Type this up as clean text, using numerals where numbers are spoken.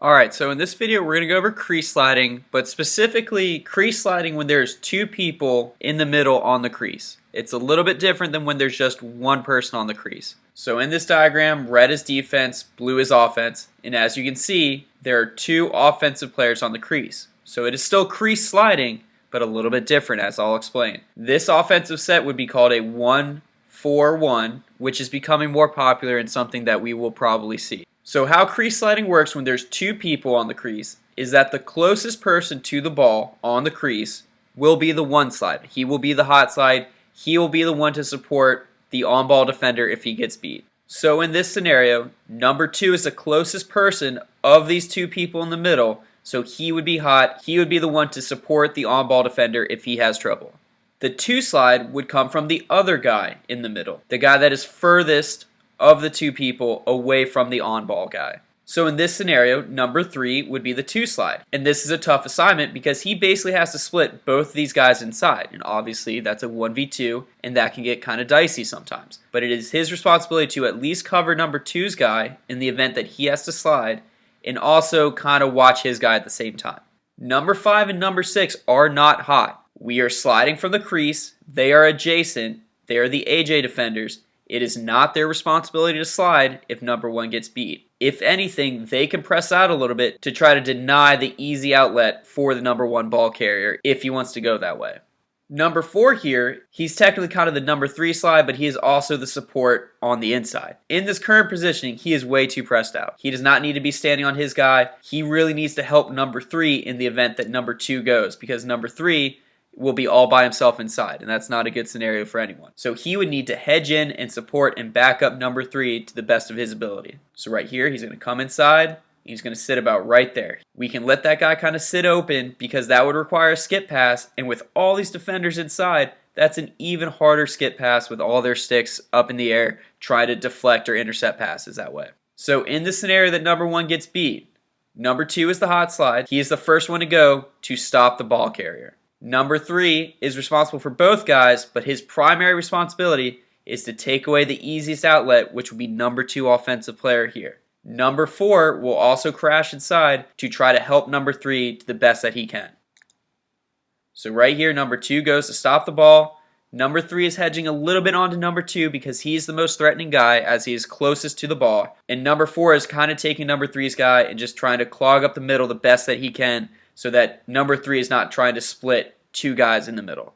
Alright, so in this video we're going to go over crease sliding, but specifically crease sliding when there's two people in the middle on the crease. It's a little bit different than when there's just one person on the crease. So in this diagram, red is defense, blue is offense, and as you can see, there are two offensive players on the crease. So it is still crease sliding, but a little bit different, as I'll explain. This offensive set would be called a 1-4-1, which is becoming more popular and something that we will probably see. So how crease sliding works when there's two people on the crease is that the closest person to the ball on the crease will be the one slide. He will be the hot slide. He will be the one to support the on-ball defender if he gets beat. So in this scenario, number 2 is the closest person of these two people in the middle, so he would be hot. He would be the one to support the on-ball defender if he has trouble. The 2 slide would come from the other guy in the middle, the guy that is furthest of the two people away from the on-ball guy. So in this scenario, number 3 would be the 2 slide. And this is a tough assignment because he basically has to split both these guys inside. And obviously that's a 1v2 and that can get kind of dicey sometimes. But it is his responsibility to at least cover number 2's guy in the event that he has to slide and also kind of watch his guy at the same time. Number 5 and number 6 are not hot. We are sliding from the crease. They are adjacent. They are the AJ defenders. It is not their responsibility to slide if number 1 gets beat. If anything, they can press out a little bit to try to deny the easy outlet for the number 1 ball carrier if he wants to go that way. Number 4 here, he's technically kind of the number 3 slide, but he is also the support on the inside. In this current positioning, he is way too pressed out. He does not need to be standing on his guy. He really needs to help number 3 in the event that number 2 goes, because number 3 will be all by himself inside, and that's not a good scenario for anyone. So he would need to hedge in and support and back up number 3 to the best of his ability. So right here, he's going to come inside. He's going to sit about right there. We can let that guy kind of sit open because that would require a skip pass, and with all these defenders inside, that's an even harder skip pass with all their sticks up in the air trying to deflect or intercept passes that way. So in the scenario that number 1 gets beat, number 2 is the hot slide. He is the first one to go to stop the ball carrier. Number 3 is responsible for both guys, but his primary responsibility is to take away the easiest outlet, which would be number 2 offensive player here. Number 4 will also crash inside to try to help number 3 to the best that he can. So right here, number 2 goes to stop the ball. Number 3 is hedging a little bit onto number 2 because he's the most threatening guy as he is closest to the ball. And number 4 is kind of taking number 3's guy and just trying to clog up the middle the best that he can, so that number 3 is not trying to split 2 guys in the middle.